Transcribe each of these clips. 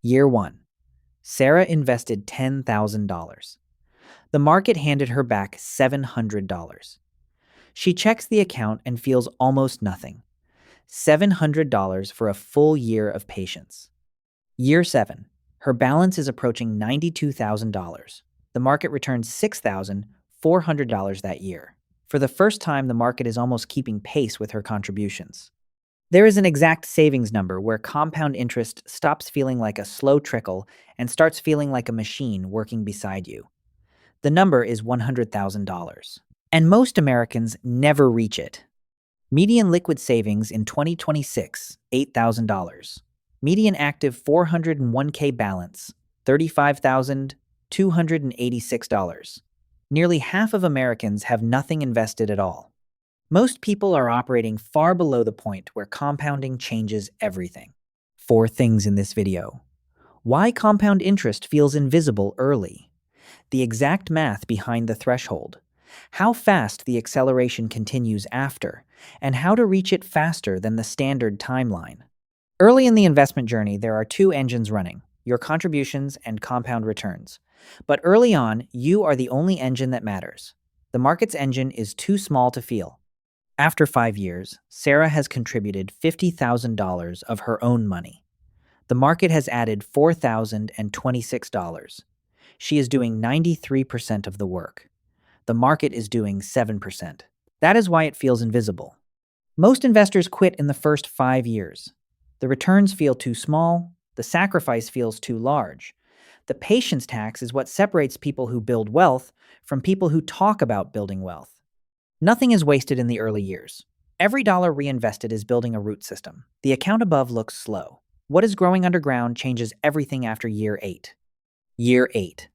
Year 1. Sarah invested $10,000. The market handed her back $700. She checks the account and feels almost nothing. $700 for a full year of patience. Year 7. Her balance is approaching $92,000. The market returns $6,400 that year. For the first time, the market is almost keeping pace with her contributions. There is an exact savings number where compound interest stops feeling like a slow trickle and starts feeling like a machine working beside you. The number is $100,000. And most Americans never reach it. Median liquid savings in 2026, $8,000. Median active 401k balance, $35,286. Nearly half of Americans have nothing invested at all. Most people are operating far below the point where compounding changes everything. 4 things in this video. Why compound interest feels invisible early. The exact math behind the threshold. How fast the acceleration continues after, and how to reach it faster than the standard timeline. Early in the investment journey, there are 2 engines running, your contributions and compound returns. But early on, you are the only engine that matters. The market's engine is too small to feel. After 5 years, Sarah has contributed $50,000 of her own money. The market has added $4,026. She is doing 93% of the work. The market is doing 7%. That is why it feels invisible. Most investors quit in the first 5 years. The returns feel too small, the sacrifice feels too large. The patience tax is what separates people who build wealth from people who talk about building wealth. Nothing is wasted in the early years. Every dollar reinvested is building a root system. The account above looks slow. What is growing underground changes everything after year 8. Year 8.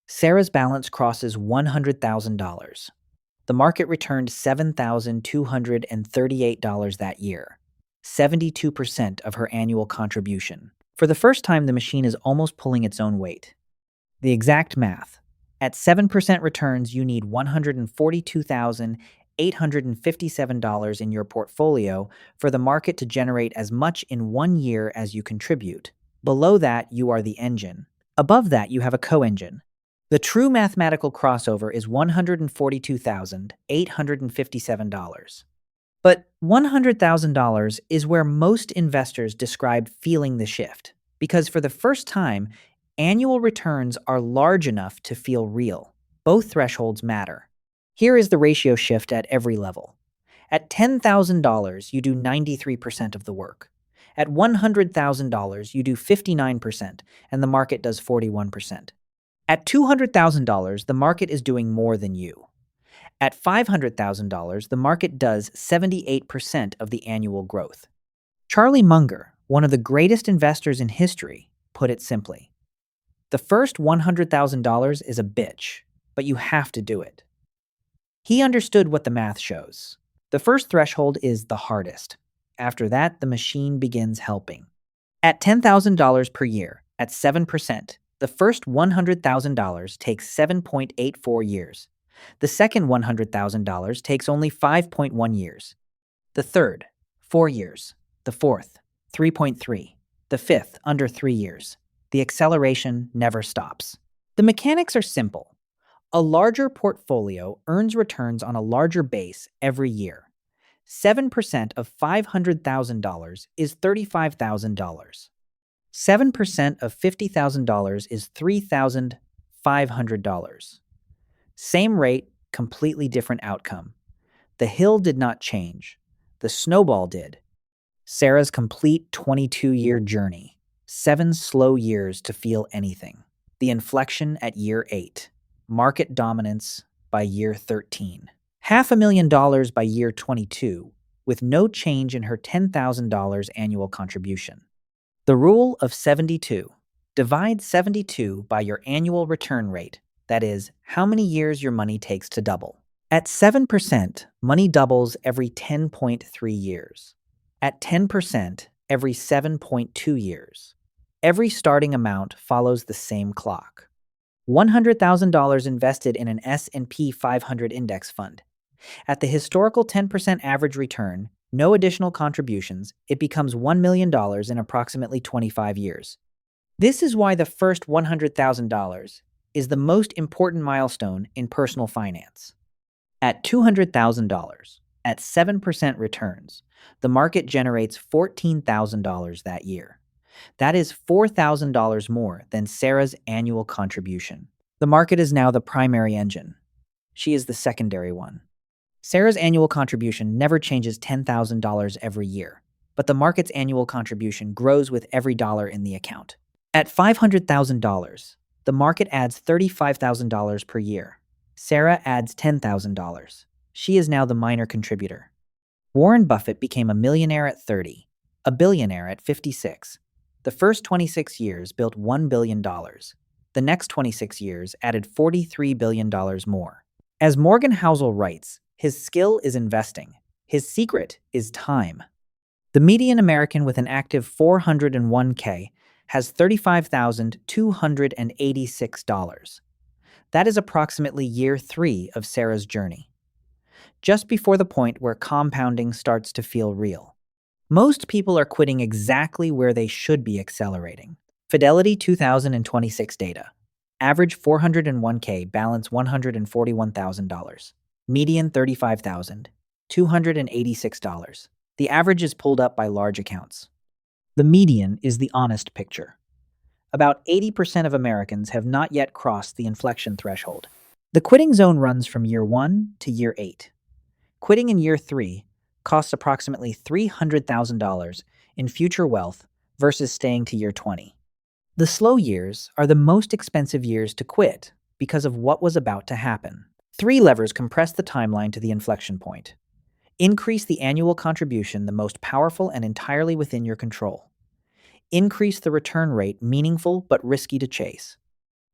Sarah's balance crosses $100,000. The market returned $7,238 that year, 72% of her annual contribution. For the first time, the machine is almost pulling its own weight. The exact math. At 7% returns, you need $142,857 in your portfolio for the market to generate as much in 1 year as you contribute. Below that, you are the engine. Above that, you have a co-engine. The true mathematical crossover is $142,857. But $100,000 is where most investors describe feeling the shift, because for the first time, annual returns are large enough to feel real. Both thresholds matter. Here is the ratio shift at every level. At $10,000, you do 93% of the work. At $100,000, you do 59%, and the market does 41%. At $200,000, the market is doing more than you. At $500,000, the market does 78% of the annual growth. Charlie Munger, one of the greatest investors in history, put it simply. The first $100,000 is a bitch, but you have to do it. He understood what the math shows. The first threshold is the hardest. After that, the machine begins helping. At $10,000 per year, at 7%, the first $100,000 takes 7.84 years. The second $100,000 takes only 5.1 years. The third, 4 years. The fourth, 3.3. The fifth, under 3 years. The acceleration never stops. The mechanics are simple. A larger portfolio earns returns on a larger base every year. 7% of $500,000 is $35,000. 7% of $50,000 is $3,500. Same rate, completely different outcome. The hill did not change. The snowball did. Sarah's complete 22-year journey. 7 slow years to feel anything. The inflection at year 8. Market dominance by year 13. $500,000 by year 22, with no change in her $10,000 annual contribution. The rule of 72. Divide 72 by your annual return rate. That is, how many years your money takes to double. At 7%, money doubles every 10.3 years. At 10%, every 7.2 years. Every starting amount follows the same clock. $100,000 invested in an S&P 500 index fund. At the historical 10% average return, no additional contributions, it becomes $1 million in approximately 25 years. This is why the first $100,000 is the most important milestone in personal finance. At $200,000, at 7% returns, the market generates $14,000 that year. That is $4,000 more than Sarah's annual contribution. The market is now the primary engine. She is the secondary one. Sarah's annual contribution never changes $10,000 every year, but the market's annual contribution grows with every dollar in the account. At $500,000, the market adds $35,000 per year. Sarah adds $10,000. She is now the minor contributor. Warren Buffett became a millionaire at 30, a billionaire at 56. The first 26 years built $1 billion. The next 26 years added $43 billion more. As Morgan Housel writes, his skill is investing. His secret is time. The median American with an active 401k has $35,286. That is approximately year 3 of Sarah's journey, just before the point where compounding starts to feel real. Most people are quitting exactly where they should be accelerating. Fidelity 2026 data. Average 401k balance $141,000. Median $35,286. The average is pulled up by large accounts. The median is the honest picture. About 80% of Americans have not yet crossed the inflection threshold. The quitting zone runs from year 1 to year 8. Quitting in year 3 costs approximately $300,000 in future wealth versus staying to year 20. The slow years are the most expensive years to quit because of what was about to happen. 3 levers compress the timeline to the inflection point. Increase the annual contribution, the most powerful and entirely within your control. Increase the return rate, meaningful but risky to chase.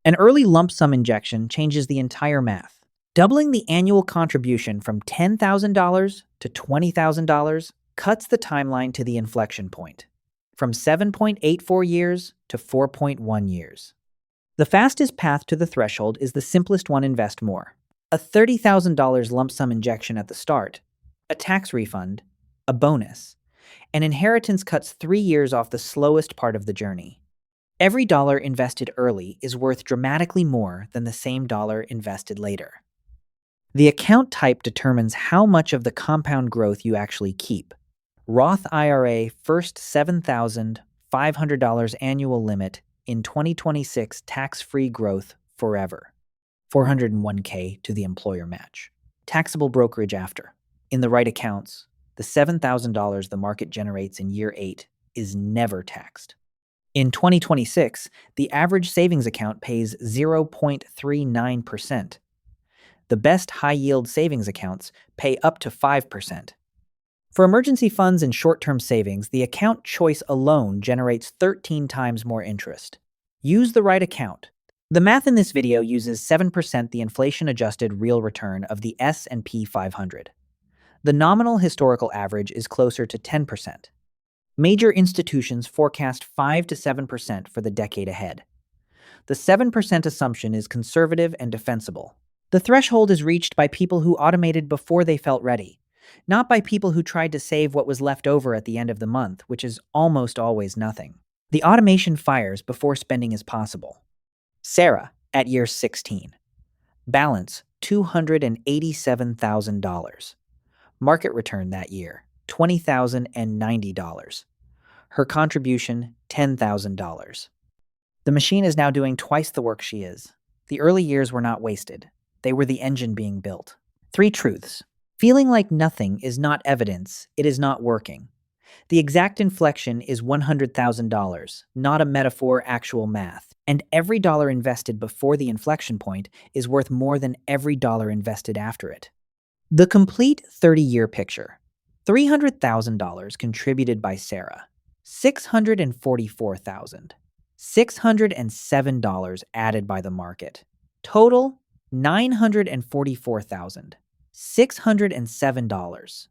An early lump sum injection changes the entire math. Doubling the annual contribution from $10,000 to $20,000 cuts the timeline to the inflection point, from 7.84 years to 4.1 years. The fastest path to the threshold is the simplest one: invest more. A $30,000 lump sum injection at the start, a tax refund, a bonus. An inheritance cuts 3 years off the slowest part of the journey. Every dollar invested early is worth dramatically more than the same dollar invested later. The account type determines how much of the compound growth you actually keep. Roth IRA first $7,500 annual limit in 2026, tax-free growth forever. 401k to the employer match. Taxable brokerage after. In the right accounts, the $7,000 the market generates in year 8 is never taxed. In 2026, the average savings account pays 0.39%. The best high-yield savings accounts pay up to 5%. For emergency funds and short-term savings, the account choice alone generates 13 times more interest. Use the right account. The math in this video uses 7%, the inflation-adjusted real return of the S&P 500. The nominal historical average is closer to 10%. Major institutions forecast 5 to 7% for the decade ahead. The 7% assumption is conservative and defensible. The threshold is reached by people who automated before they felt ready, not by people who tried to save what was left over at the end of the month, which is almost always nothing. The automation fires before spending is possible. Sarah, at year 16. Balance, $287,000. Market return that year, $20,090. Her contribution, $10,000. The machine is now doing twice the work she is. The early years were not wasted. They were the engine being built. 3 truths. Feeling like nothing is not evidence, it is not working. The exact inflection is $100,000, not a metaphor, actual math. And every dollar invested before the inflection point is worth more than every dollar invested after it. The complete 30-year picture. $300,000 contributed by Sarah. $644,000. $607 added by the market. Total, $944,000. $607.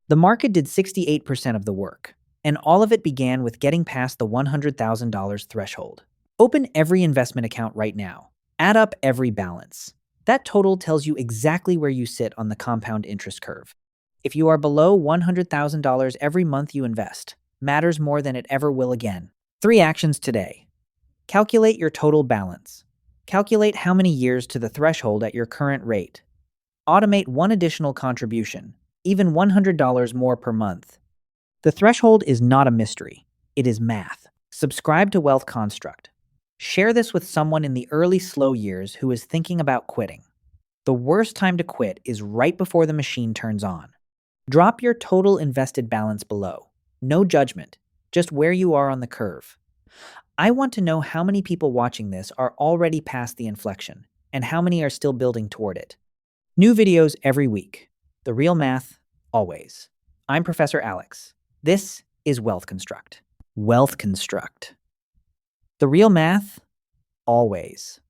The market did 68% of the work, and all of it began with getting past the $100,000 threshold. Open every investment account right now. Add up every balance. That total tells you exactly where you sit on the compound interest curve. If you are below $100,000 every month you invest, matters more than it ever will again. 3 actions today. Calculate your total balance. Calculate how many years to the threshold at your current rate. Automate one additional contribution, even $100 more per month. The threshold is not a mystery, it is math. Subscribe to Wealth Construct. Share this with someone in the early slow years who is thinking about quitting. The worst time to quit is right before the machine turns on. Drop your total invested balance below. No judgment, just where you are on the curve. I want to know how many people watching this are already past the inflection, and how many are still building toward it. New videos every week. The real math, always. I'm Professor Alex. This is Wealth Construct. Wealth Construct. The real math, always.